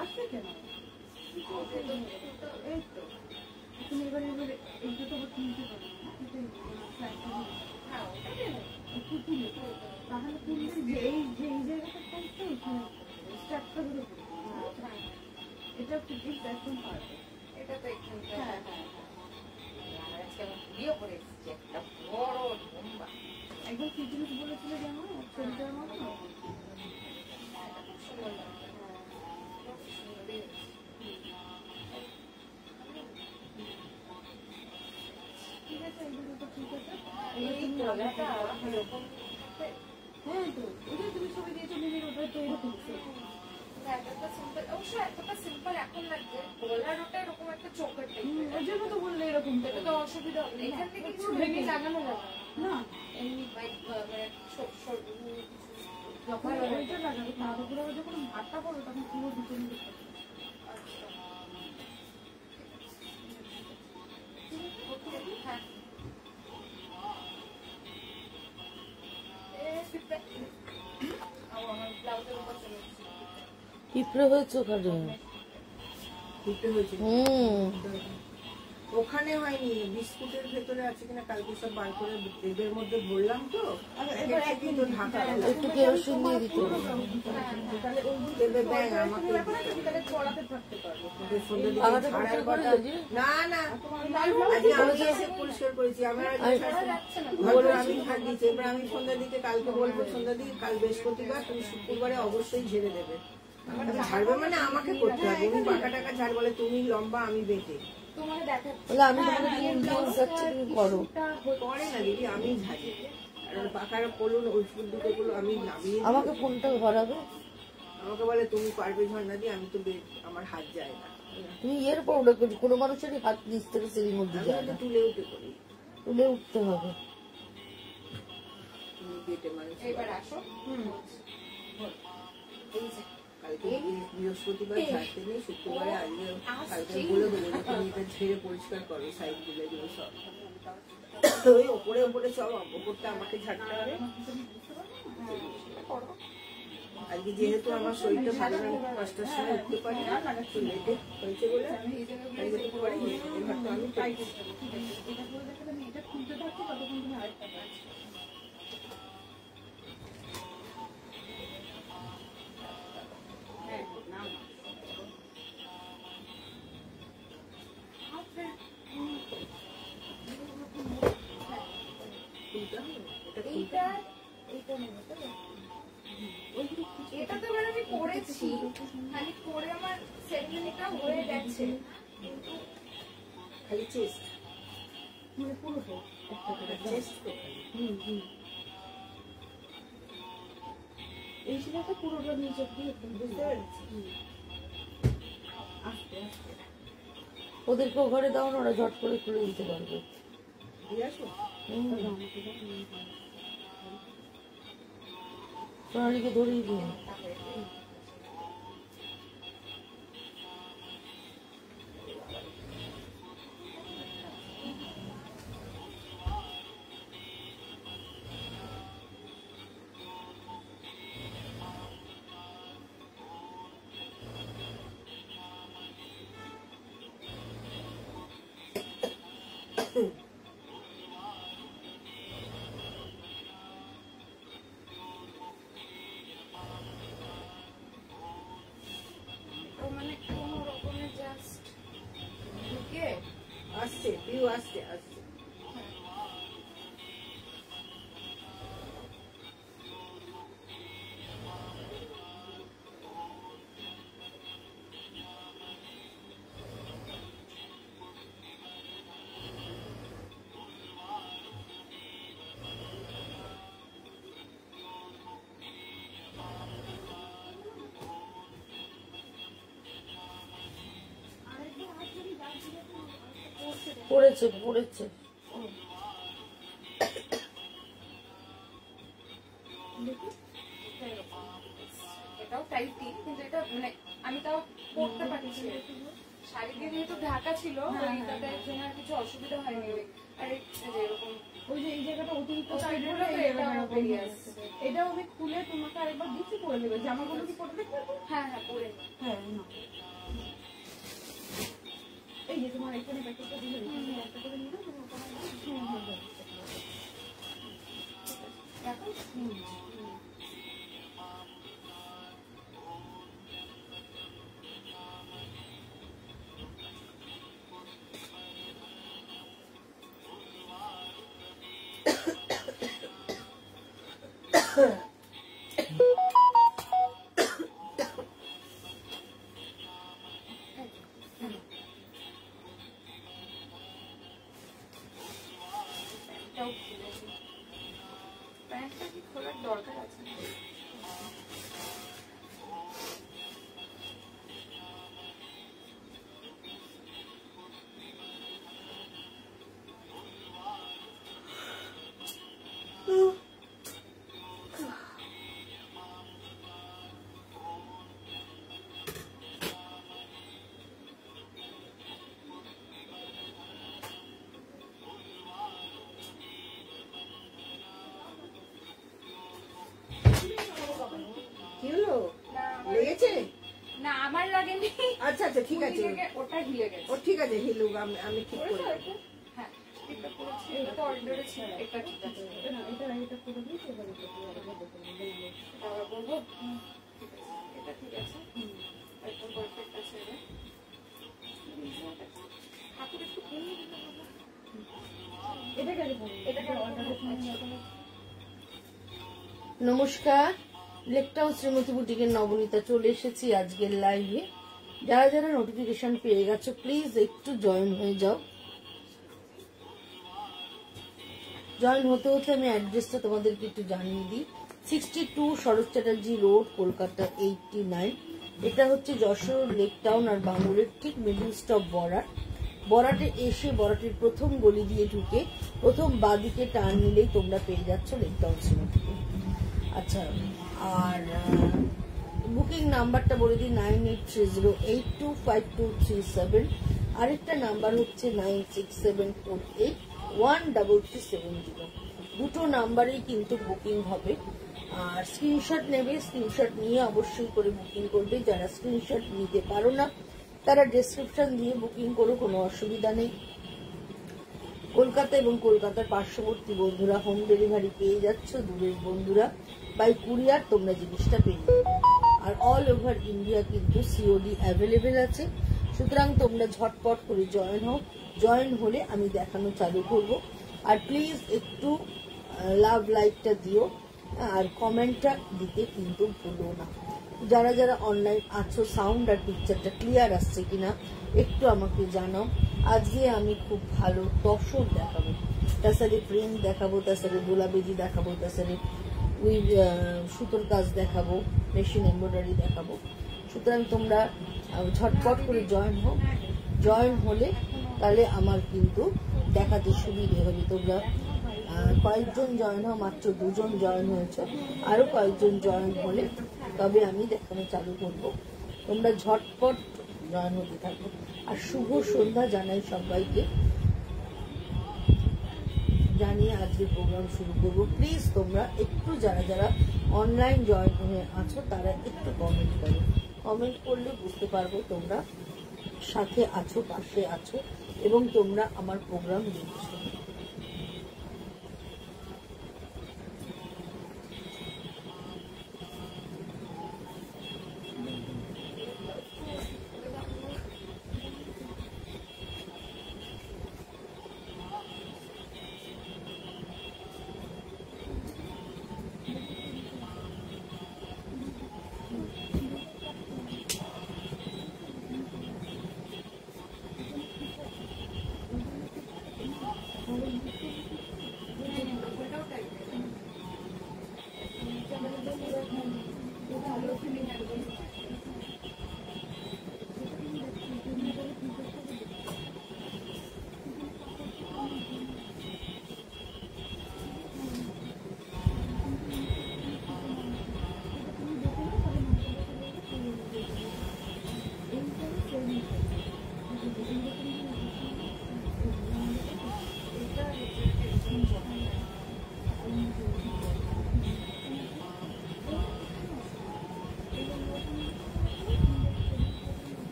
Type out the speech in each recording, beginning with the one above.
আসছে কেন এই তো তুমি এবারে এইটা তো কিনতে পারো একটু তুলে তাহলে তুললে যে এই জায়গাটা থাকছে স্ট্রাকচার গুলো এটা ফিটিংস একদম পারবে এটা তো একদম হ্যাঁ হ্যাঁ আজকে আমি ভিডিও করে এসেছি একটা বড় লম্বা একদম ফিটিংস বলেছিল যেমন সেন্টার মতো ঠিক আছে এগুলো তো ঠিক আছে এই জায়গাটা এরকম হ্যাঁ তো ওটা তুমি ছবি দিয়েছো মিমির ওটা তো এরকম এতটা সিম্পল অবশ্য এতটা সিম্পল এখন লাগছে গলার ওটা এরকম একটা চোখের ওই জন্য তো বললে এরকম এটা তো অসুবিধা হবে এখান থেকে কিছু ভেঙে লাগানো যাবে না এমনি বাইক মানে যখন ওইটা লাগাবে তার উপরে যখন ভাতটা পড়বে তখন পুরো দুটো মিলে হ্যাঁ পিঁপড়ে হয়েছে ওখানে পিঁপড়ে হয়েছে ওখানে হয়নি বিস্কুটের ভেতরে আছে কিনা কালকে সব বার করে বেগের মধ্যে ভরলাম তো কিন্তু ঢাকা একটু কেরোসিন দিয়ে দিতে না না আমি এসে পরিষ্কার করেছি আমি ঝাড় দিচ্ছি এবার আমি সন্ধ্যার দিকে কালকে বলবো সন্ধ্যার দিকে কাল বৃহস্পতিবার তুমি শুক্রবারে অবশ্যই ঝেড়ে দেবে ঝাড়বে মানে আমাকে করতে হবে উনি বাঁকা টাকা ঝাড় বলে তুমি লম্বা আমি বেটে আমি করো করে না দিদি আমি ঝাড়ি পাখার করুন ওই ফুল দুটো গুলো আমি নামিয়ে আমাকে ফোনটা ধরাবে আমাকে বলে তুমি পারবে ঝর্ণা দিয়ে আমি তো আমার হাত যায় না তুমি এর পর কোনো মানুষেরই হাত নিচ থেকে সিঁড়ির মধ্যে যায় না তুলে উঠে করি তুলে উঠতে হবে এবার আসো কালকে বৃহস্পতিবার ঝাড়তে নেই শুক্রবারে আজকে কালকে বলে দেবো তুমি এটা ঝেড়ে পরিষ্কার করো সাইড গুলো এগুলো সব ওই ওপরে ওপরে সব ওপরটা আমাকে ঝাড়তে হবে আজকে যেহেতু আমার শরীরটা ভালো না 5টার সময় উঠতে পারি না লেটে হয়েছে বলে আমি পাই এটা খুলতে থাকি ততক্ষণ তুমি আরেকটা এটা তো মানে আমি করেছি খালি করে আমার সেরেমনিটা হয়ে গেছে কিন্তু খালি চেস্ট মানে পুরোটা চেস্ট তো এই সেলাইটা পুরোটা নিচে দিয়ে বুঝতে পেরেছি আস্তে আস্তে ওদেরকেও ঘরে দাও না ওরা ঝট করে খুলে দিতে পারবে দিয়ে আসো সোনালীকে ধরিয়ে দিন মানে কোনো রকমের জাস্ট ঢুকে আসছে পিউ আসছে আসছে পড়েছে পড়েছে এটাও টাইটি কিন্তু এটা মানে আমি তাও পড়তে পারছি শাড়ি দিয়ে যেহেতু ঢাকা ছিল ওইটাতে জন্য আর কিছু অসুবিধা হয়নি। আর এরকম ওই যে এই জায়গাটা অতিরিক্ত টাইট হলে এটাও বেরিয়ে আসছে। এটাও আমি খুলে তোমাকে আরেকবার দিচ্ছি, পরে দেবে। জামাগুলো কি পরে দেখবে? হ্যাঁ হ্যাঁ পরে। হ্যাঁ না এই যে তোমার এখানে প্যাকেটটা দিলে একটা করে নিলে তুমি ওখানে দেখো। প্যান্টটা কি খোলার দরকার আছে? কি হলো, লেগেছে? না আমার লাগেনি। আচ্ছা আচ্ছা ঠিক আছে, ওটা হিলে গেছে। ও ঠিক আছে, হিলুক, আমি ঠিক করে দেবো। হ্যাঁ এটা করেছি, এটা তো অর্ডারে ছিল। এটা ঠিক আছে, না এটা করে দিয়েছি। এবারে আবার বলবো এটা ঠিক আছে, একদম পারফেক্ট আছে। ঠাকুর একটু কমিয়ে দিতে হবে। এটাকে অর্ডারে নমস্কার, লেকটাউন শ্রীমতী বুটিকের নবনীতা চলে এসেছি আজকের লাইভে। যারা যারা নোটিফিকেশন পেয়ে গেছো প্লিজ একটু জয়েন হয়ে যাও। জয়েন হতে হতে আমি অ্যাড্রেসটা তোমাদেরকে একটু জানিয়ে দিই। 62 শরৎ চ্যাটার্জি রোড, কলকাতা 89। এটা হচ্ছে যশোর লেকটাউন আর বাঙুরের ঠিক মিডল স্টপ বরাটে এসে বরাটের প্রথম গলি দিয়ে ঢুকে প্রথম বাঁদিকে টার্ন নিলেই তোমরা পেয়ে যাচ্ছ লেকটাউন শ্রীমতীকে। আচ্ছা, আর বুকিং নাম্বারটা বলে দিই 9830825237। আরেকটা নাম্বার হচ্ছে 9674813370। দুটো নাম্বারেই কিন্তু বুকিং হবে। আর স্ক্রিনশট নেবে, স্ক্রিনশট নিয়ে অবশ্যই করে বুকিং করবে। যারা স্ক্রিনশট নিতে পারো না তারা ডেসক্রিপশন দিয়ে বুকিং করো, কোনো অসুবিধা নেই। কলকাতা এবং কলকাতার পার্শ্ববর্তী বন্ধুরা হোম ডেলিভারি পেয়ে যাচ্ছ, দূরের বন্ধুরা বাই কুরিয়ার তোমরা জিনিসটা পেয়ে যাবে। আর অল ওভার ইন্ডিয়া কিন্তু সিওডি অ্যাভেলেবেল আছে। সুতরাং তোমরা ঝটপট করে জয়েন হও। জয়েন হলে আমি দেখানো চালু করব। আর প্লিজ একটু লাভ লাইকটা দিও, আর কমেন্টটা দিতে কিন্তু ভুলো না। যারা যারা অনলাইন আছো সাউন্ড আর পিকচারটা ক্লিয়ার আসছে কিনা একটু আমাকে জানাও। আজকে আমি খুব ভালো তসর দেখাবো, তার সাথে প্রিন্ট দেখাবো, তার সাথে গোলাবেজি দেখাবো, তার সাথে সুতোর কাজ দেখাবো, মেশিন এমব্রয়ডারি দেখাবো। সুতরাং তোমরা ঝটপট করে জয়েন হও। জয়েন হলে তাহলে আমার কিন্তু দেখাতে সুবিধে হবে। তোমরা কয়েকজন জয়েন হও, মাত্র 2 জন জয়েন হয়েছে, আরো কয়েকজন জয়েন হলে তবে আমি দেখানো চালু করব। তোমরা ঝটপট জয়েন হতে থাকো। আর শুভ সন্ধ্যা জানাই সবাইকে, জানিয়ে আজকে প্রোগ্রাম শুরু করবো। প্লিজ তোমরা একটু যারা যারা অনলাইন জয়েন হয়ে আছো তারা একটু কমেন্ট করো। কমেন্ট করলে বুঝতে পারবো তোমরা সাথে আছো, পাশে আছো এবং তোমরা আমার প্রোগ্রাম দেখছো।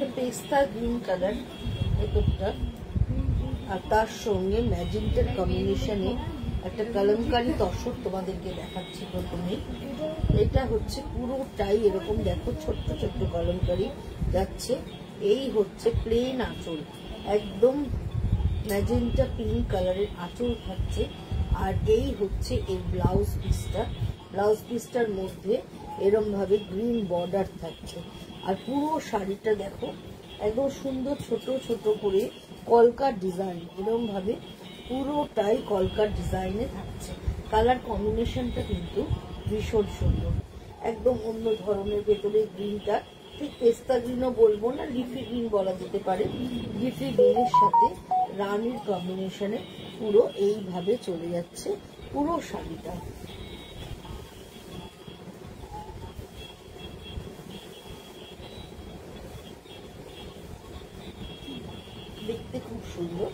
একটা পেস্তা গ্রিন কালার ভেতরটা, আর তার সঙ্গে ম্যাজেন্টার কম্বিনেশনে একটা কলমকারি তসর তোমাদেরকে দেখাচ্ছি প্রথমে। এটা হচ্ছে পুরোটাই এরকম দেখো ছোট্ট ছোট্ট কলমকারি যাচ্ছে। এই হচ্ছে প্লেন আঁচল, একদম ম্যাজেন্টা পিঙ্ক কালারের আঁচল থাকছে। আর এই হচ্ছে এর ব্লাউজ পিসটা। ব্লাউজ পিসটার মধ্যে এরম ভাবে গ্রিন বর্ডার থাকছে। আর পুরো শাড়িটা দেখো একদম সুন্দর ছোট ছোট করে কলকার ডিজাইন, এরকম ভাবে পুরোটাই কলকার ডিজাইনে থাকছে। কালার কম্বিনেশনটা কিন্তু ভীষণ সুন্দর, একদম অন্য ধরনের। ভেতরে গ্রিনটা ঠিক পেস্তা গ্রিনও বলবো না, লিফি গ্রিন বলা যেতে পারে। লিফি গ্রিনের সাথে রানীর কম্বিনেশনে পুরো এইভাবে চলে যাচ্ছে পুরো শাড়িটা। দেখতে খুব সুন্দর।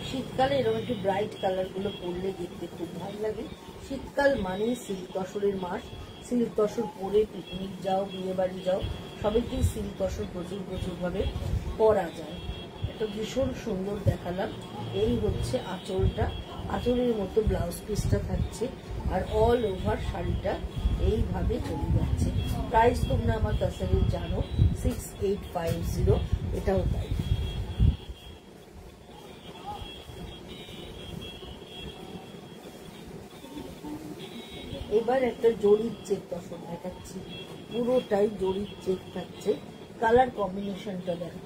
শীতকালে এরকম একটু ব্রাইট কালার গুলো পরলে দেখতে খুব ভালো লাগে। শীতকাল মানে সিল্ক তসরের মাস। সিল্ক তসর পরে পিকনিক যাও, বিয়ে বাড়ি যাও, সবাইকেই সিল্ক তসর প্রচুর প্রচুর ভাবে পরা যায়। এটা ভীষণ সুন্দর দেখালাম। এই হচ্ছে আঁচলটা, আঁচলের মতো ব্লাউজ পিসটা থাকছে। আর অল ওভার শাড়িটা এইভাবে চলে যাচ্ছে। প্রাইস তোমরা আমার তাসারের জানো, 6850, এটাও তাই। এবার একটা জরির চেক তসর দেখাচ্ছি, পুরোটাই জরির চেক থাকছে। কালার কম্বিনেশনটা দেখো,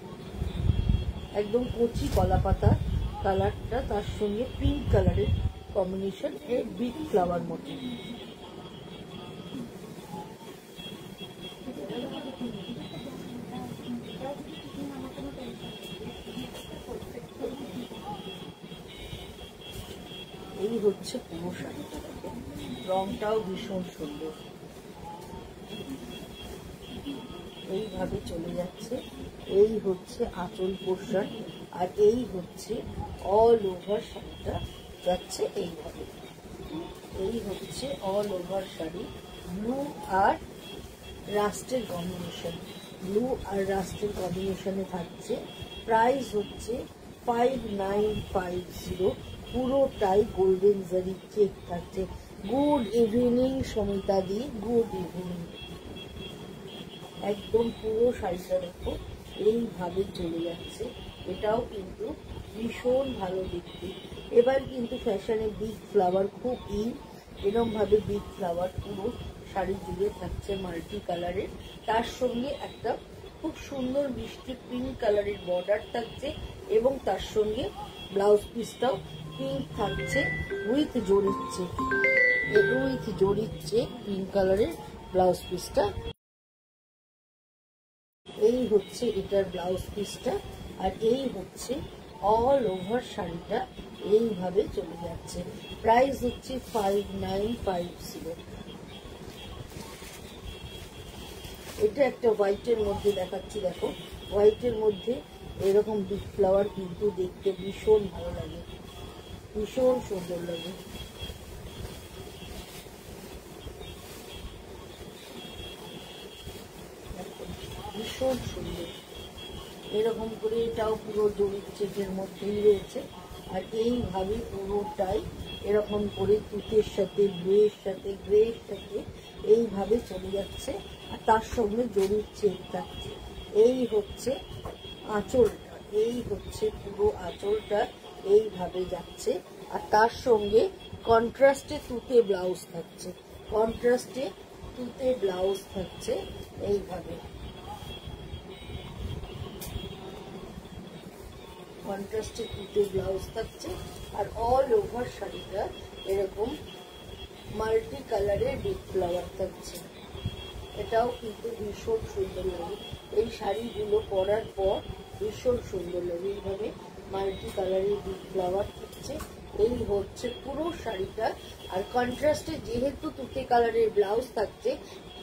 একদম কচি কলা পাতা কালারটা, তার সঙ্গে পিঙ্ক কালারের কম্বিনেশন, এর বিগ ফ্লাওয়ার মতো। এই হচ্ছে পুরো শাড়িটা, রংটাও ভীষণ সুন্দর। এইভাবে চলে যাচ্ছে। এই হচ্ছে আঁচল পোর্শন, আর এই হচ্ছে অল ওভার শাড়িটা যাচ্ছে এইভাবে। এই হচ্ছে অল ওভার শাড়ি, ব্লু আর রাস্টের কম্বিনেশন, ব্লু আর রাস্টের কম্বিনেশনে থাকছে। প্রাইস হচ্ছে 5950, পুরোটাই গোল্ডেন জারি চেক থাকছে। গুড ইভিনিং সমিতা দি, গুড ইভিনিং। একদম পুরো শাড়িটা দেখো এইভাবে চলে যাচ্ছে। এটাও কিন্তু ভীষণ ভালো দেখতে। এবার কিন্তু ফ্যাশনে বিগ ফ্লাওয়ার খুব ইন, এরকম ভাবে বিগ ফ্লাওয়ার পুরো শাড়ি জুড়ে থাকছে মাল্টি কালারের। তার সঙ্গে একটা খুব সুন্দর মিষ্টি পিঙ্ক কালারের বর্ডার থাকছে, এবং তার সঙ্গে ব্লাউজ পিসটাও পিঙ্ক থাকছে উইথ জড়িচ্ছে, উইথ জড়িচ্ছে পিঙ্ক কালারের ব্লাউজ পিসটা। এই হচ্ছে এটার ব্লাউজ পিসটা, আর এই হচ্ছে অল ওভার শাড়িটা এইভাবে চলে যাচ্ছে। প্রাইস হচ্ছে 5950। এটা একটা হোয়াইটের মধ্যে দেখাচ্ছি, দেখো হোয়াইটের মধ্যে এরকম বিগ ফ্লাওয়ার কিন্তু দেখতে ভীষণ ভালো লাগে, ভীষণ সুন্দর লাগে। ভীষণ সুন্দর, এরকম করে এটাও পুরো জরির চেকের মধ্যেই রয়েছে। আর এইভাবে পুরোটাই এরকম করে তুতের সাথে ব্লুয়ের সাথে গ্রের সাথে এইভাবে চলে যাচ্ছে, আর তার সঙ্গে জরির চেক থাকছে। এই হচ্ছে আঁচলটা, এই হচ্ছে পুরো আঁচলটা এইভাবে যাচ্ছে, আর তার সঙ্গে কন্ট্রাস্টে তুতে ব্লাউজ থাকছে, কন্ট্রাস্টে তুতে ব্লাউজ থাকছে এইভাবে। কন্ট্রাস্টে তুতে ব্লাউজ থাকছে, আর অল ওভার শাড়িটা এরকম মাল্টি কালারের বিগ ফ্লাওয়ার থাকছে। এটাও কিন্তু ভীষণ সুন্দর লাগে। এই শাড়িগুলো পরার পর ভীষণ সুন্দর লাগে, এইভাবে মাল্টি কালারের বিগ ফ্লাওয়ার থাকছে। এই হচ্ছে পুরো শাড়িটা। আর কন্ট্রাস্টে যেহেতু তুতে কালারের ব্লাউজ থাকছে,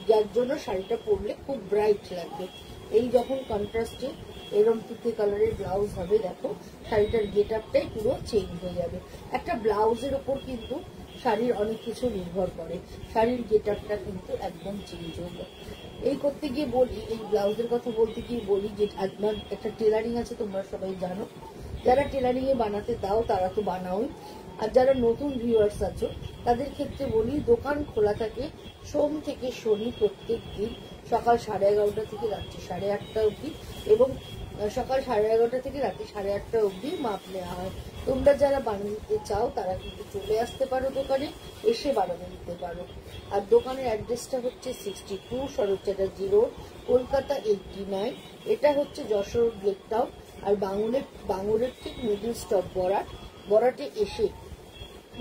যার জন্য শাড়িটা পরলে খুব ব্রাইট লাগবে। এই যখন কন্ট্রাস্টে এরকম তুতে কালারের ব্লাউজ হবে, দেখো শাড়িটার গেট আপটাই পুরো চেঞ্জ হয়ে যাবে। একটা ব্লাউজের ওপর কিন্তু শাড়ির অনেক কিছু নির্ভর করে, শাড়ির গেট আপটা কিন্তু একদম চেঞ্জ হয়ে যায়। এই করতে গিয়ে বলি, এই ব্লাউজের কথা বলতে গিয়ে বলি যে আপনার একটা টেলারিং আছে, তোমরা সবাই জানো। যারা টেলারিং এ বানাতে দাও তারা তো বানাওই, আর যারা নতুন ভিউয়ার্স আছো তাদের ক্ষেত্রে বলি, দোকান খোলা থাকে সোম থেকে শনি প্রত্যেক দিন সকাল 11:30 থেকে রাত্রি 8:30 অবধি, এবং সকাল 11:30 থেকে রাত্রি 8:30 অবধি মাপ নেওয়া হয়। তোমরা যারা বানিয়ে নিতে চাও তারা কিন্তু চলে আসতে পারো দোকানে, এসে বানিয়ে নিতে পারো। আর দোকানের অ্যাড্রেসটা হচ্ছে 62 শরৎ চ্যাটার্জি রোড, কলকাতা 89। এটা হচ্ছে যশোর লেক টাউন। আর বাঙুরের ঠিক মিডল স্টপ বরাটে এসে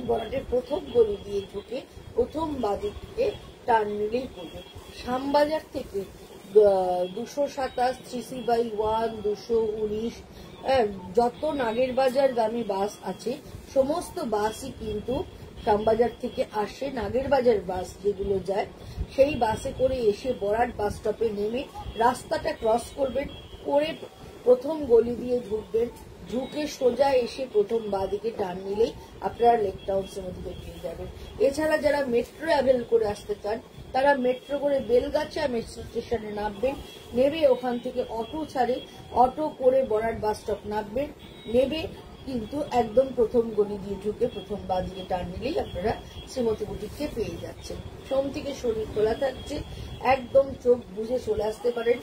বরাটের প্রথম গলি দিয়ে ঢুকে প্রথম বাদিকে টার্ন নিলেই পড়বে। শ্যামবাজার থেকে 227, 3C/1, 219 যত নাগের বাজার গামী বাস আছে সমস্ত বাসই কিন্তু শ্যামবাজার থেকে আসে। নাগের বাজার বাস যেগুলো যায় সেই বাসে করে এসে বরাট বাস স্টপে নেমে রাস্তাটা ক্রস করবেন, করে প্রথম গলি দিয়ে ঢুকবেন, ঢুকে সোজা এসে প্রথম বাঁদিকে টার্ন নিলেই আপনারা লেক টাউন মধ্যে পেয়ে যাবেন। এছাড়া যারা মেট্রো অ্যাভেল করে আসতে চান তারা মেট্রো করে বেলগাছিয়া মেট্রো স্টেশনে নামবেন, নেবে ওখান থেকে অটো ছাড়ে, অটো করে বরাট বাস স্টপ নামবেন, নেবে কিন্তু একদম প্রথম গলি দিয়ে ঢুকে প্রথম বাঁদিকে টার্ন নিলেই আপনারা শ্রীমতী বুটিককে পেয়ে যাচ্ছেন। সোম থেকে শনি খোলা থাকছে, একদম চোখ বুঝে চলে আসতে পারেন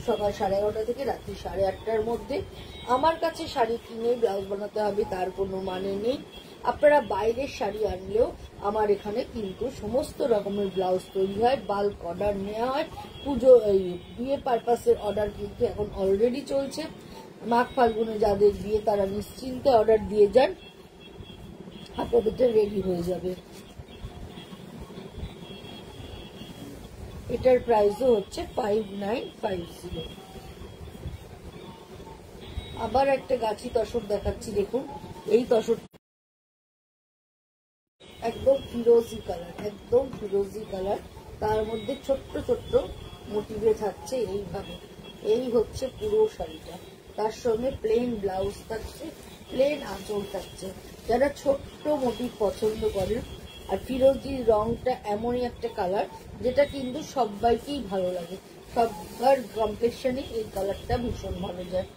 সকাল 11:30 থেকে রাত্রি 8:30-র মধ্যে। আমার কাছে শাড়ি কিনে ব্লাউজ বানাতে হবে তার কোনো মানে নেই। আপনারা বাইরের শাড়ি আনলেও আমার এখানে কিন্তু সমস্ত রকমের ব্লাউজ তৈরি হয়, বাল্ক অর্ডার নেওয়া হয়। পুজো বিয়ে পারপাসের অর্ডার কিন্তু এখন অলরেডি চলছে। মাঘ ফাল্গুনে যাদের বিয়ে তারা নিশ্চিন্তে অর্ডার দিয়ে যান, আপনাদের রেডি হয়ে যাবে। এটার প্রাইসও হচ্ছে 5950। আবার একটা গাছি তসর দেখাচ্ছি, দেখুন এই তসর একদম ফিরোজি কালার, একদম ফিরোজি কালার, তার মধ্যে ছোট্ট ছোট্ট মোটিভে থাকছে এইভাবে। এই হচ্ছে পুরো শাড়িটা, তার সঙ্গে প্লেন ব্লাউজ থাকছে, প্লেন আঁচল থাকছে। যারা ছোট্ট মোটিভ পছন্দ করেন, আর ফিরোজি রংটা এমনই একটা কালার যেটা কিন্তু সবাইকেই ভালো লাগে, সবার কমপ্লেকশনে এই কালারটা ভীষণ ভালো যায়।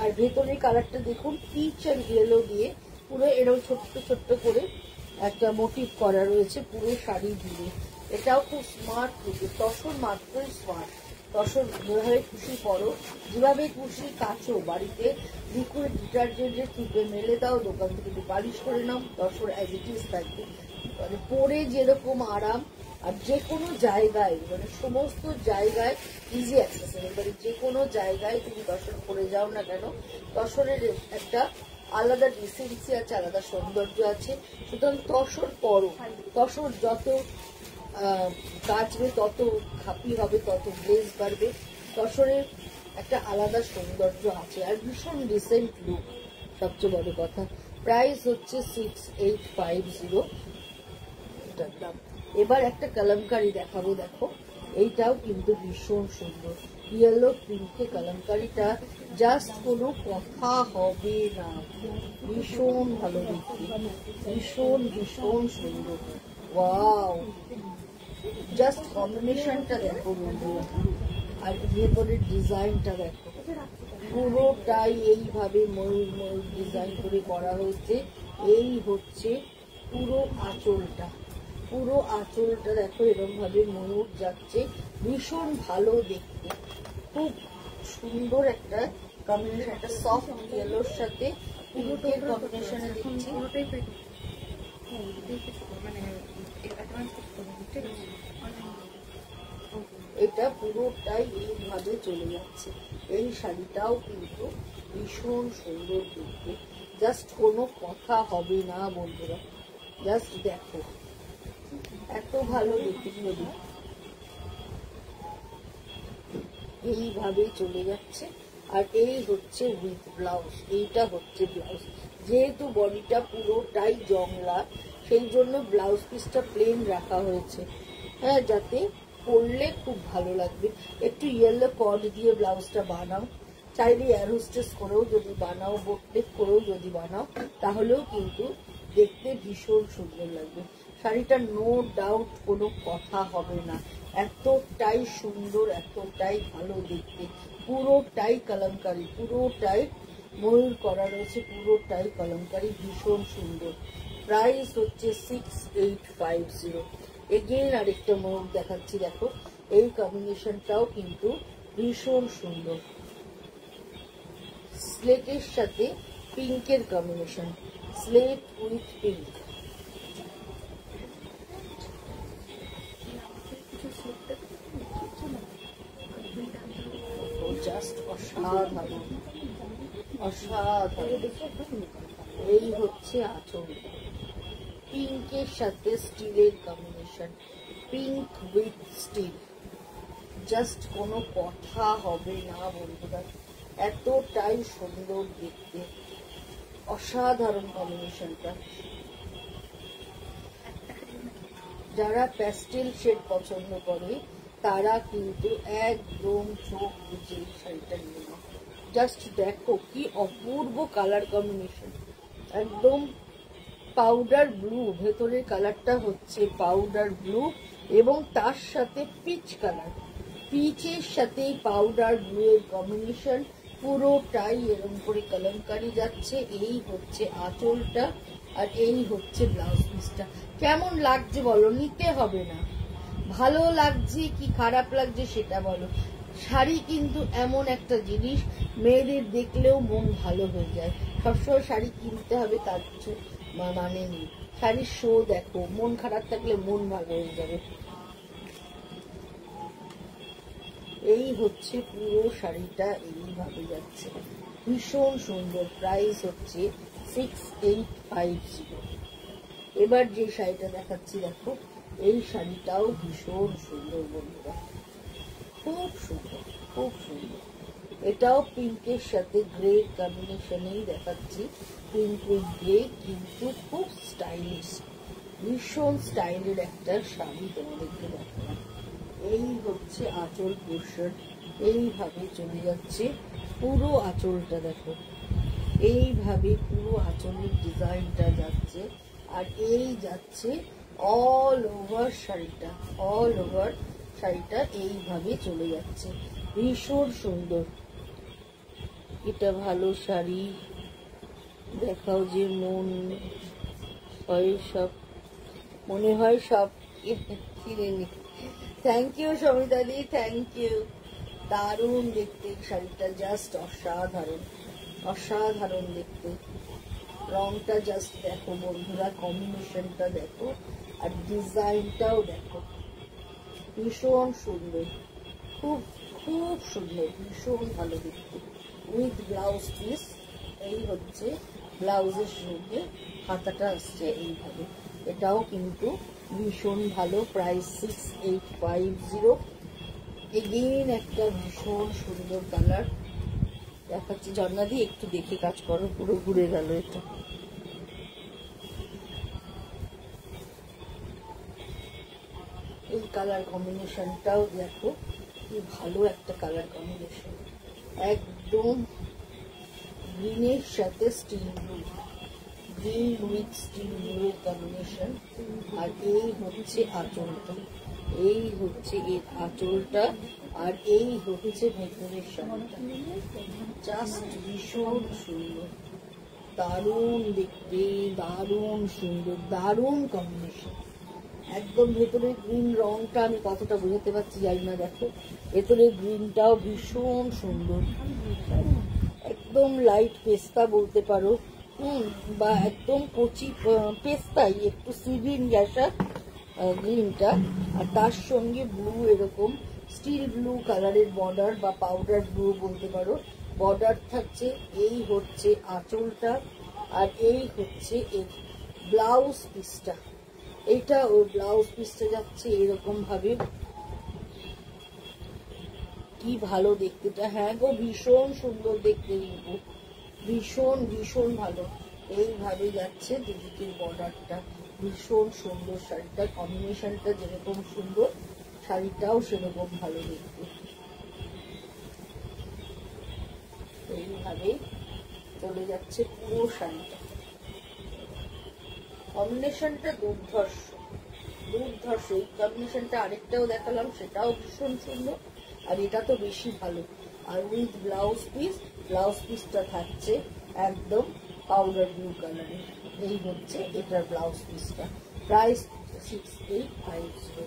আর ভেতরের কালারটা দেখুন, পিচ আর ইয়েলো দিয়ে পুরো এরকম ছোট্ট ছোট্ট করে একটা মোটিভ করা রয়েছে পুরো শাড়ি জুড়ে। এটাও খুব স্মার্ট লুকে, তসর মাত্রই স্মার্ট। তসর যেভাবে খুশি পরো, যেভাবে খুশি কাচো, বাড়িতে লিকুইড ডিটারজেন্টের টিপে মেলে দাও, দোকান থেকে একটু পালিশ করে নাও, তসর অ্যাজ ইট ইজ থাকবে। মানে পরে যেরকম আরাম, আর যে কোনো জায়গায়, মানে সমস্ত জায়গায় ইজি অ্যাক্সেসেবল, মানে যে কোনো জায়গায় তুমি তসর পরে যাও না কেন, তসরের একটা আলাদা ডিসেন্সি আছে, আলাদা সৌন্দর্য আছে। সুতরাং তসর পরো, তসর যত কাচবে তত খাপি হবে, তত গ্লেজ বাড়বে। তসরের একটা আলাদা সৌন্দর্য আছে, আর ভীষণ ডিসেন্ট লুক সবচেয়ে বড় কথা। প্রাইস হচ্ছে 6850 এটার দাম। এবার একটা কালামকারি দেখাবো, দেখো এইটাও কিন্তু ভীষণ সুন্দর, ইয়েলো প্রিন্টে কালামকারিটা জাস্ট কোনো কথা হবে না, ভীষণ ভালো দেখতে, ভীষণ ভীষণ সুন্দর। ওয়াও, জাস্ট কম্বিনেশনটা দেখো বন্ধুরা, আর ভেতরের ডিজাইনটা দেখো, পুরোটাই এইভাবে ময়ূর ময়ূর ডিজাইন করে করা হয়েছে। এই হচ্ছে পুরো আঁচলটা, পুরো আঁচলটা দেখো এরকম ভাবে ময়ূর যাচ্ছে, ভীষণ ভালো দেখতে, খুব সুন্দর একটা কম্বিনেশন, একটা সফট ইয়েলোর সাথে পিঙ্কের কম্বিনেশনে দেখছি। এটা পুরোটাই এইভাবে চলে যাচ্ছে। এই শাড়িটাও কিন্তু ভীষণ সুন্দর দেখতে, জাস্ট কোনো কথা হবে না বন্ধুরা, জাস্ট দেখো এত ভালো দেখতে, এইভাবে চলে যাচ্ছে। আর এই হচ্ছে উইথ ব্লাউজ, এইটা হচ্ছে ব্লাউজ। যেহেতু বডিটা পুরোটাই জংলা, সেই জন্য ব্লাউজ পিসটা প্লেন রাখা হয়েছে, হ্যাঁ, যাতে পরলে খুব ভালো লাগবে। একটু ইয়েলো কর্ড দিয়ে ব্লাউজটা বানাও, চাইলে এয়ারহোস্টেস করেও যদি বানাও, বোটনেক করেও যদি বানাও, তাহলেও কিন্তু দেখতে ভীষণ সুন্দর লাগবে। শাড়িটা নো ডাউট কোনো কথা হবে না, এতটাই সুন্দর, এতটাই ভালো দেখতে, পুরোটাই কলমকারি, পুরোটাই ময়ূর করা রয়েছে, পুরোটাই কলমকারি, ভীষণ সুন্দর। প্রাইস হচ্ছে 6850। এগেইন আরেকটা ময়ূর দেখাচ্ছি, দেখো এই কম্বিনেশনটাও কিন্তু ভীষণ সুন্দর, স্লেটের সাথে পিঙ্কের combination, slate with pink. Just অসাধারণ, অসাধারণ। এই হচ্ছে আঁচল, পিঙ্কের সাথে স্টিলের combination, pink with steel, just কোনো কথা হবে না বন্ধুরা, এতটাই সুন্দর দেখতে, অসাধারণ কম্বিনেশনটা। যারা প্যাস্টেল শেড পছন্দ করে তারা কিন্তু একদম চোখ বুঝে এই শাড়িটা নিয়ে নাও। জাস্ট দেখো কি অপূর্ব কালার কম্বিনেশন, একদম পাউডার ব্লু, ভেতরের কালারটা হচ্ছে পাউডার ব্লু এবং তার সাথে পিচ কালার, পিচের সাথে পাউডার ব্লু এর কম্বিনেশন, পুরোটাই এরকম করে কলমকারি যাচ্ছে। এই হচ্ছে আঁচলটা আর এই হচ্ছে ব্লাউজ পিসটা। কেমন লাগছে বলো, নিতে হবে না, ভালো লাগছে কি খারাপ লাগছে সেটা বলো। শাড়ি কিন্তু এমন একটা জিনিস, মেয়েদের দেখলেও মন ভালো হয়ে যায়। সবসময় শাড়ি কিনতে হবে তার কিছু মানে নেই, শাড়ির শো দেখো, মন খারাপ থাকলে মন ভালো হয়ে যাবে। এই হচ্ছে পুরো শাড়িটা, এইভাবে যাচ্ছে, ভীষণ সুন্দর। প্রাইস হচ্ছে 6850। এবার যে শাড়িটা দেখাচ্ছি দেখো, এই শাড়িটাও ভীষণ সুন্দর বন্ধুরা, খুব সুন্দর, খুব সুন্দর। এটাও পিঙ্কের সাথে গ্রে কম্বিনেশনেই দেখাচ্ছি, পিঙ্ক উইথ গ্রে, কিন্তু খুব স্টাইলিশ, ভীষণ স্টাইলের একটা শাড়ি তোমাদেরকে দেখালাম। এই হচ্ছে আঁচল পোর্শন, এইভাবে চলে যাচ্ছে পুরো আঁচলটা, দেখো এইভাবে পুরো আঁচলের ডিজাইনটা যাচ্ছে, আর এই যাচ্ছে অল ওভার শাড়িটা, অল ওভার শাড়িটা এইভাবে চলে যাচ্ছে, ভীষণ সুন্দর। এটা ভালো শাড়ি, দেখাও যে মন হয় সব, মনে হয় সব কিনে নি। থ্যাংক ইউ সমিতাদি, থ্যাংক ইউ। দারুণ দেখতে শাড়িটা, জাস্ট অসাধারণ, অসাধারণ দেখতে। রংটা জাস্ট দেখো বন্ধুরা, কম্বিনেশনটা দেখো, আর ডিজাইনটাও দেখো, ভীষণ সুন্দর, খুব খুব সুন্দর, ভীষণ ভালো দেখতে, উইথ ব্লাউজ পিস। এই হচ্ছে ব্লাউজের সঙ্গে হাতাটা আসছে এইভাবে, এটাও কিন্তু ভীষণ ভালো। প্রাইস 6850। এগেইন একটা ভীষণ সুন্দর কালার দেখাচ্ছি, জন্নাদি একটু দেখে কাজ করো, পুরো ঘুরে গেল এটা। এই কালার কম্বিনেশনটাও দেখো কি ভালো একটা কালার কম্বিনেশন, একদম গ্রিনের সাথে steel blue, green with steel blue এর কম্বিনেশন। আর এই হচ্ছে আঁচলটা, এই হচ্ছে এর আঁচলটা, আর এই হচ্ছে ভেতরের শাড়িটা, জাস্ট ভীষণ সুন্দর, দারুণ দেখতে, দারুণ সুন্দর, দারুণ কম্বিনেশন। একদম ভেতরের গ্রিন রংটা আমি কতটা বোঝাতে পারছি জানি না, দেখো ভেতরের গ্রিনটাও ভীষণ সুন্দর, একদম লাইট পেস্তা বলতে পারো, বা একদম কচি পেস্তাই, একটু সিভিন গ্যাসা গ্রিনটা, আর তার সঙ্গে ব্লু, এরকম স্টিল ব্লু কালারের বর্ডার বা পাউডার ব্লু বলতে পারো, বর্ডার থাকছে। এই হচ্ছে আঁচলটা, আর এই হচ্ছে এর ব্লাউজ পিসটা, এইটা ওর ব্লাউজ পিসটা যাচ্ছে এরকম ভাবে, কি ভালো দেখতেটা। হ্যাঁ গো, ভীষণ সুন্দর দেখতে, কিন্তু ভীষণ ভীষণ ভালো। এইভাবে যাচ্ছে দুদিকের বর্ডারটা, ভীষণ সুন্দর শাড়িটার কম্বিনেশনটা যেরকম সুন্দর, শাড়িটাও সেরকম ভালো দেখতে। এইভাবে চলে যাচ্ছে পুরো শাড়িটা, কম্বিনেশনটা দুর্ধর্ষ। দুর্ধর্ষ। এই কম্বিনেশনটা আরেকটাও দেখালাম, সেটাও ভীষণ সুন্দর, আর এটা তো বেশি ভালো। আর উইথ ব্লাউজ পিসটা থাকছে একদম পাউডার ব্লু কালারের। এই হচ্ছে এটার ব্লাউজ পিসটা, প্রাইস 6850।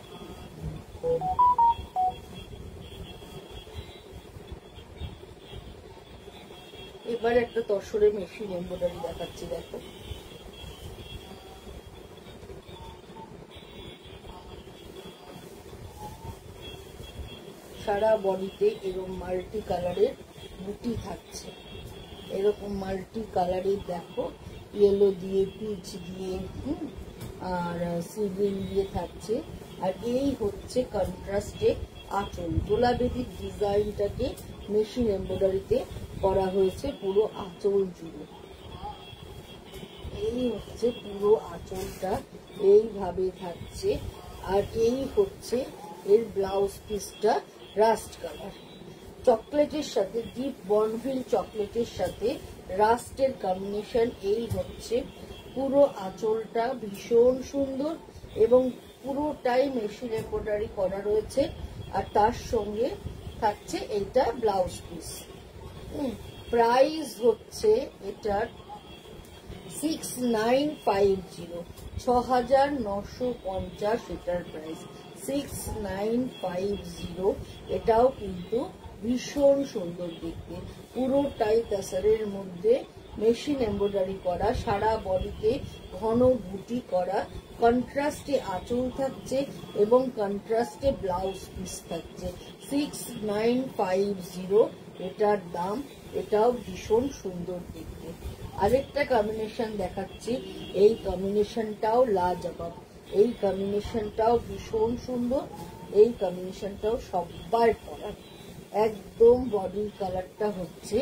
এবার একটা তসরে মেশিন এমব্রয়ডারি দেখাচ্ছি, দেখো। সারা বডিতে এরকম মাল্টি কালারের বুটি থাকছে, এরকম মাল্টি কালারের, দেখো ইয়েলো দিয়ে, পিচ দিয়ে, আর সি গ্রিন দিয়ে থাকছে। আর এই হচ্ছে কন্ট্রাস্টে আঁচল, দোলা বেদির ডিজাইনটাকে মেশিন এমব্রয়ডারিতে করা হয়েছে পুরো আঁচল জুড়ে। এই হচ্ছে পুরো আঁচলটা এইভাবে থাকছে। আর এই হচ্ছে এর ব্লাউজ পিসটা, রাস্ট কালার চকলেটের সাথে, ডিপ বর্নভিল চকলেটের সাথে রাস্টের কম্বিনেশন। এই হচ্ছে পুরো আঁচলটা, ভীষণ সুন্দর এবং পুরোটাই মেশিন এমব্রয়ডারি করা রয়েছে। আর তার সঙ্গে থাকছে এইটা ব্লাউজ পিস। প্রাইস হচ্ছে এটার 6950, 6950 এটার প্রাইস, 6950। এটাও কিন্তু ভীষণ সুন্দর দেখতে, পুরোটাই তাসারের মধ্যে মেশিন এমব্রয়ডারি করা, সারা বডিতে ঘন বুটি করা, কন্ট্রাস্টে আঁচল থাকছে এবং কন্ট্রাস্টে ব্লাউজ পিস থাকছে। 6950 এটার দাম। এটাও ভীষণ সুন্দর দেখতে। আরেকটা কম্বিনেশন দেখাচ্ছি, এই কম্বিনেশনটাও লাজবাব, এই কম্বিনেশনটাও ভীষণ সুন্দর, এই কম্বিনেশনটাও সবার পরা। একদম বডির কালারটা হচ্ছে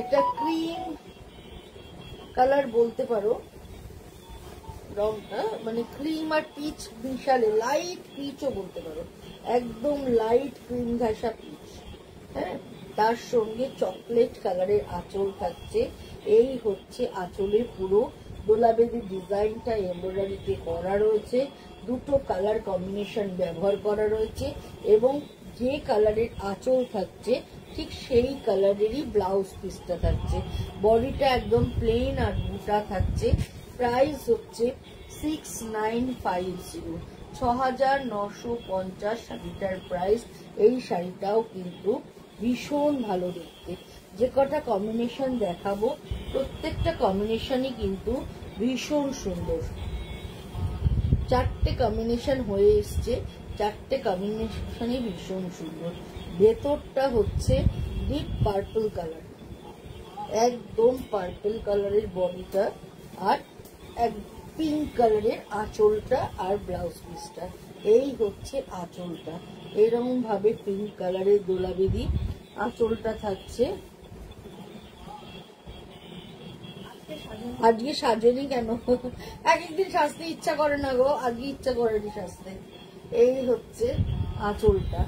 এটা ক্রিম কালার বলতে পারো রংটা, মানে ক্রিম আর পিচ মিশালে, লাইট পিচও বলতে পারো, একদম লাইট ক্রিম ঘাসা পিচ। হ্যাঁ, তার সঙ্গে চকলেট কালারের আঁচল থাকছে। এই হচ্ছে আঁচলে পুরো দোলাবেদি ডিজাইনটা এমব্রয়ডারিতে করা রয়েছে, দুটো কালার কম্বিনেশন ব্যবহার করা রয়েছে এবং যে কালারের আঁচল থাকছে ঠিক সেই কালারেরই ব্লাউজ পিসটা থাকছে। বডিটা একদম প্লেন আর বুটা থাকছে। প্রাইস হচ্ছে 6950, 6950 শাড়িটার প্রাইস। এই শাড়িটাও কিন্তু ভীষণ ভালো দেখতে। যে কটা কম্বিনেশন দেখাবো প্রত্যেকটা কম্বিনেশনই কিন্তু ভীষণ সুন্দর। চারটে কম্বিনেশন হয়ে এসছে, চারটে কম্বিনেশনই ভীষণ সুন্দর। ভেতরটা হচ্ছে ডিপ পার্পল কালার, একদম পার্পল কালারের বডিটা, আর এক পিঙ্ক কালারের আঁচলটা আর ব্লাউজ পিসটা। এই হচ্ছে আঁচলটা, এরকম ভাবে পিঙ্ক কালারের দোলাবেদি আঁচলটা থাকছে। আজকে সাজেনি কেন? এক একদিন সাজতে ইচ্ছা করে না গো, আজকে ইচ্ছা করেনি সাজতে। এই হচ্ছে আঁচলটা,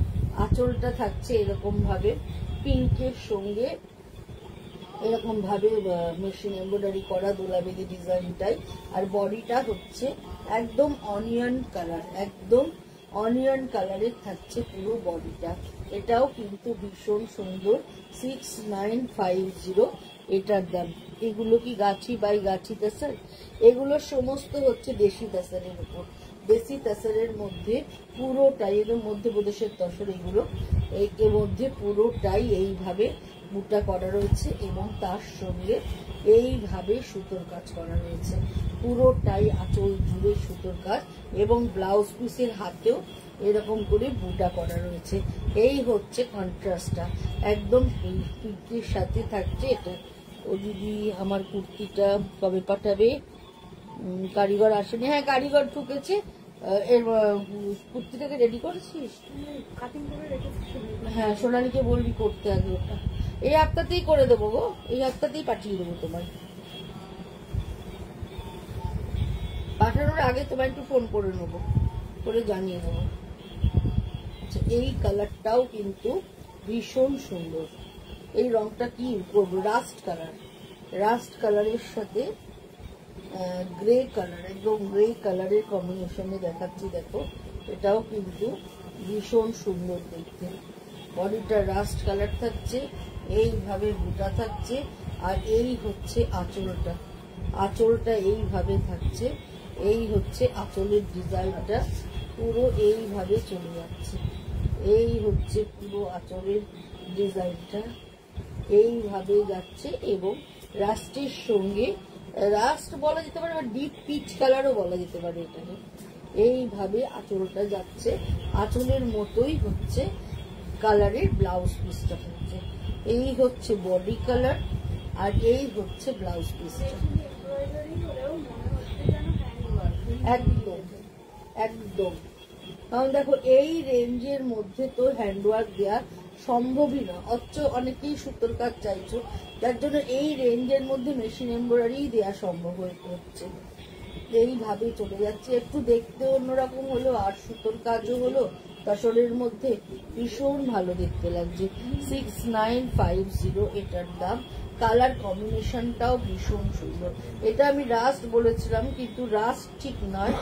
আঁচলটা থাকছে এরকম ভাবে পিঙ্কের সঙ্গে এরকম ভাবে মেশিন এমব্রয়ডারি করা দোলাবেদি ডিজাইনটাই। আর বডিটা হচ্ছে একদম অনিয়ন কালার, একদম অনিয়ন কালারের থাকছে পুরো বডিটা। এটাও কিন্তু ভীষণ সুন্দর। 6950 এটার দাম। এগুলো কি গাছি বাই গাছি তাসার? এগুলো সমস্ত হচ্ছে দেশি তাসারের উপর, দেশি তাসারের মধ্যে পুরোটাই, এর মধ্যে প্রদেশের তসর, এগুলো এর মধ্যে পুরোটাই এইভাবে বুটা করা রয়েছে এবং তার সঙ্গে এইভাবে সুতোর কাজ করা রয়েছে, পুরোটাই আঁচল জুড়ে সুতোর কাজ এবং ব্লাউজ পিসের হাতেও এরকম করে বুটা করা রয়েছে। এই হচ্ছে কন্ট্রাস্টটা, একদম পিঙ্কের সাথে থাকছে এটা। ও দিদি আমার কুর্তিটা কবে পাঠাবে? কারিগর আসেনি। হ্যাঁ, কারিগর ঢুকেছে। এর কুর্তিটাকে রেডি করেছিস? কাটিং করে রেখেছি। হ্যাঁ, সোনালীকে বলবি করতে আগে ওটা। এই হাতটাতেই করে দেবো গো, এই হাতটাতেই পাঠিয়ে দেবো তোমার। পাঠানোর আগে তোমার একটু ফোন করে নেবো, করে জানিয়ে দেবো। আচ্ছা, এই কালারটাও কিন্তু ভীষণ সুন্দর। এই রংটা কি করবো? রাস্ট কালার, রাস্ট কালারের সাথে গ্রে কালার, একদম গ্রে কালারের কম্বিনেশনে দেখাচ্ছি। দেখো এটাও কিন্তু ভীষণ সুন্দর দেখতে। বডিটা রাস্ট কালার থাকছে, এইভাবে বুটা থাকছে, আর এই হচ্ছে আঁচলটা। আঁচলটা এইভাবে থাকছে, এই হচ্ছে আঁচলের ডিজাইনটা, পুরো এইভাবে চলে যাচ্ছে। এই হচ্ছে পুরো আঁচলের ডিজাইনটা, এইভাবে যাচ্ছে। এবং রাস্টের সঙ্গে, রাস্ট বলা যেতে পারে, ডিপ পিচ কালারও বলা যেতে পারে এটাকে। এইভাবে আঁচলটা যাচ্ছে, আঁচলের মতোই হচ্ছে কালারের ব্লাউজ পিসটা হচ্ছে। এই হচ্ছে বডি কালার, আর এই হচ্ছে ব্লাউজ পিসটা। একদম একদম, কারণ দেখো এই রেঞ্জের মধ্যে তো হ্যান্ডওয়ার্ক দেওয়া সম্ভবই না। অথচ অনেকেই সুতোর কাজ চাইছো, যার জন্য এই রেঞ্জের মধ্যে মেশিন এমব্রয়ডারি দেওয়া সম্ভব হচ্ছে। এইভাবে চলে যাচ্ছে, একটু দেখতে অন্যরকম হলো, আর সুতোর কাজও হলো তসরের মধ্যে, ভীষণ ভালো দেখতে লাগছে। 6950 এটার দাম। কালার কম্বিনেশনটাও ভীষণ সুন্দর। এটা আমি রাস্ট বলেছিলাম, কিন্তু রাস্ট ঠিক নয়,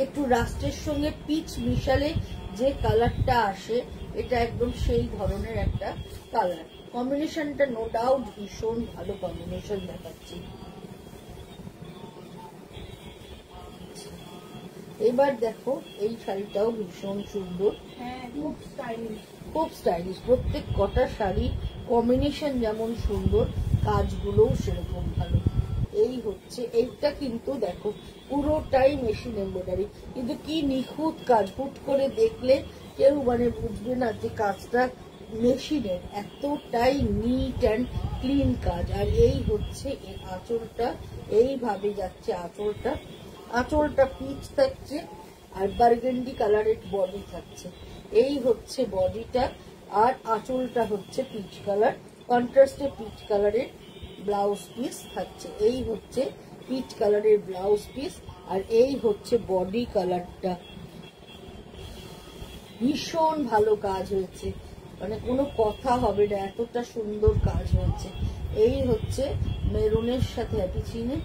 একটু রাস্টের সঙ্গে পিচ মিশালে যে কালারটা আসে, এটা একদম সেই ধরনের একটা কালার কম্বিনেশনটা। নো ডাউট ভীষণ ভালো কম্বিনেশন দেখাচ্ছি। এবার দেখো এই শাড়িটাও ভীষণ সুন্দর, খুব স্টাইলিশ। প্রত্যেক কটা শাড়ি কম্বিনেশন যেমন সুন্দর, কাজগুলোও সেরকম ভালো। এই হচ্ছে এইটা, কিন্তু দেখো পুরোটাই মেশিন এমব্রয়ডারি, কিন্তু কি নিখুঁত কাজ। হুট করে দেখলে কেউ বুঝবে না যে কাজটা মেশিনের, এতটাই নিট অ্যান্ড ক্লিন কাজ। আর এই হচ্ছে আঁচলটা, এইভাবে যাচ্ছে আঁচলটা। আঁচলটা পিচ থাকছে, আর বার্গেন্ডি কালারের বডি থাকছে। এই হচ্ছে বডিটা, আর আঁচলটা হচ্ছে পিচ কালার, কন্ট্রাস্টে পিচ কালারের ব্লাউজ পিস থাকছে। এই হচ্ছে পিচ কালারের ব্লাউজ পিস, আর এই হচ্ছে বডি কালারটা। ভীষণ ভালো কাজ হয়েছে, কোনো কথা হবে না, এতটা সুন্দর কাজ হয়েছে। এই হচ্ছে মেরুনের সাথে, পিছিয়ে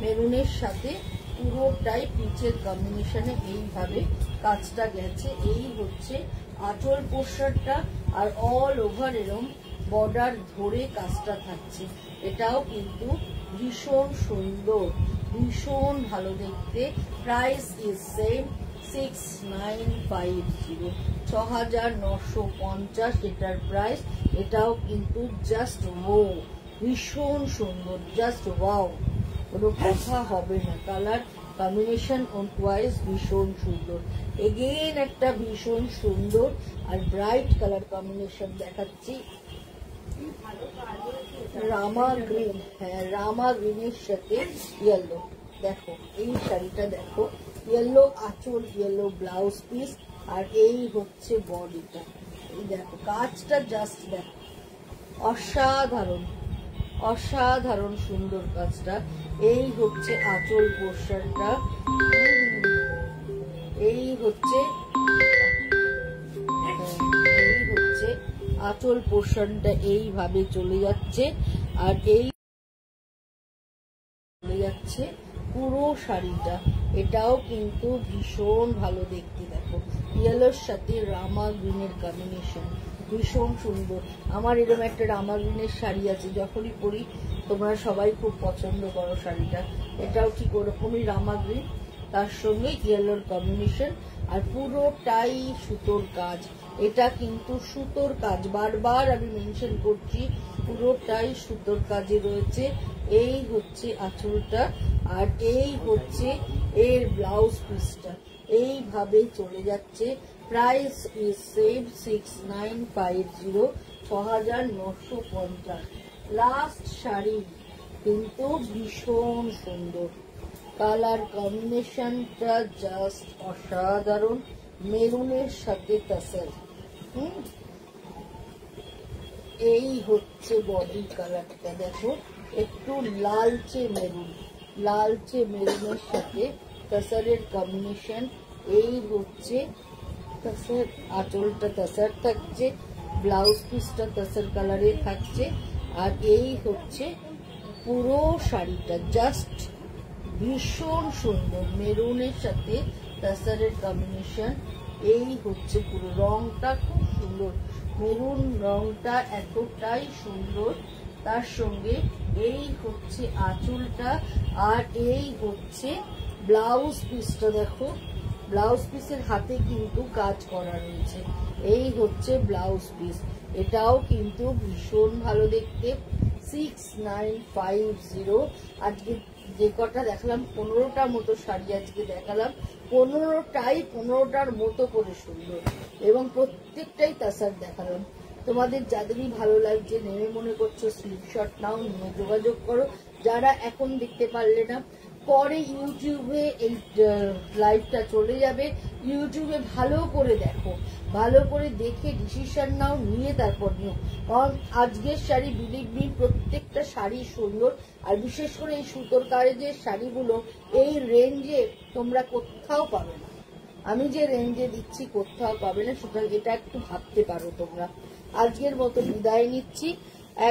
মেরুনের সাথে পুরোটাই পিচের কম্বিনেশনে এইভাবে কাজটা গেছে। এই হচ্ছে আঁচল পোশাকটা, আর অল ওভার এরম বর্ডার ধরে কাজটা থাকছে। এটাও কিন্তু ভীষণ সুন্দর, ভীষণ ভালো দেখতে। প্রাইস ইজ সেম, 6950, 6950 এটার প্রাইস। এটাও কিন্তু জাস্ট ওয়াও, ভীষণ সুন্দর, জাস্ট ওয়াও, কোনো কথা হবে না। কালার কম্বিনেশন ওয়াইজ ভীষণ সুন্দর। এগেইন একটা ভীষণ সুন্দর আর ব্রাইট কালার কম্বিনেশন দেখাচ্ছি, রামা গ্রিন। হ্যাঁ, রামা গ্রিনের সাথে ইয়েলো। দেখো এই শাড়িটা দেখো, ইয়েলো আঁচল, ইয়েলো ব্লাউজ পিস, আর এই হচ্ছে বডিটা। এই দেখো কাজটা জাস্ট দেখো, অসাধারণ অসাধারণ সুন্দর কাজটা। এই হচ্ছে আঁচল পোর্শনটা, এই হচ্ছে আঁচল পোর্শনটা, এইভাবে চলে যাচ্ছে। আর এই চলে যাচ্ছে পুরো শাড়িটা। এটাও কিন্তু ভীষণ ভালো দেখতে। দেখো ইয়েলোর সাথে রামা গ্রিনের কম্বিনেশন ভীষণ সুন্দর। আমার এরকম একটা রামা গ্রিনের শাড়ি আছে, যখনই পরি তোমরা সবাই খুব পছন্দ করো শাড়িটা। এটাও ঠিক ওরকমই রামা গ্রিন, তার সঙ্গে ইয়েলোর কম্বিনেশন, আর পুরোটাই সুতোর কাজ। এটা কিন্তু সুতোর কাজ, বারবার আমি মেনশন করছি, পুরোটাই সুতোর কাজে রয়েছে। এই হচ্ছে আঁচলটা, আর এই হচ্ছে এর ব্লাউজ পিসটা, এইভাবে চলে যাচ্ছে। Price is same, 6950, 6950। Last sari কিন্তু ভীষণ সুন্দর, কালার কম্বিনেশনটা জাস্ট অসাধারণ। মেরুনের সাথে টাসেল, এই হচ্ছে বডি কালারটা। দেখো একটু লালচে মেরুন, লালচে মেরুনের সাথে টাসেলের কম্বিনেশন। এই হচ্ছে টাসেল, আঁচলটা টাসেল থাকছে, ব্লাউজ পিসটা টাসেল কালারে থাকছে, আর এই হচ্ছে পুরো শাড়িটা। জাস্ট ভীষণ সুন্দর মেরুনের সাথে তাসারের কম্বিনেশন। এই হচ্ছে পুরো রংটা খুব সুন্দর, মেরুন রংটা এতটাই সুন্দর। তার সঙ্গে এই হচ্ছে আঁচলটা, আর এই হচ্ছে ব্লাউজ পিসটা। দেখো ব্লাউজ পিসের হাতে কিন্তু কাজ করা রয়েছে। এই হচ্ছে ব্লাউজ পিস, এটাও কিন্তু ভীষণ ভালো দেখতে। 6950। আজকে যে কটা দেখালাম 15টার মতো শাড়ি আজকে দেখালাম, 15টার মতো করে সুন্দর, এবং প্রত্যেকটাই তাসার দেখালাম। তোমাদের যাদেরই ভালো লাগছে নেমে মনে করছো স্ক্রিনশট নাও, নিয়ে যোগাযোগ করো। যারা এখন দেখতে পারলে না, পরে ইউটিউবে এই লাইভটা চলে যাবে, ইউটিউবে ভালো করে দেখো, ভালো করে দেখে ডিসিশন নাও, নিয়ে তারপর নিও। কারণ আজকের শাড়ি বিলিভ মি প্রত্যেকটা শাড়ি সুন্দর, আর বিশেষ করে এই সুতোর কাজের শাড়িগুলো এই রেঞ্জে তোমরা কোথাও পাবে না। আমি যে রেঞ্জে দিচ্ছি কোথাও পাবে না, সুতরাং এটা একটু ভাবতে পারো তোমরা। আজকের মতো বিদায় নিচ্ছি,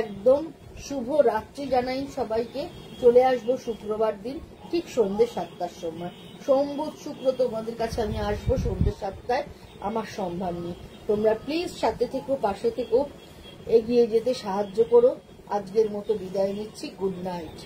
একদম শুভ রাত্রি জানাই সবাইকে। চলে আসবো শুক্রবার দিন ঠিক সন্ধ্যে 7টার সময়। সোম বুধ শুক্র তোমাদের কাছে আমি আসবো সন্ধ্যে 7টায় আমার সম্মান নিয়ে। তোমরা প্লিজ সাথে থেকো, পাশে থেকো, এগিয়ে যেতে সাহায্য করো। আজকের মতো বিদায় নিচ্ছি, গুড নাইট।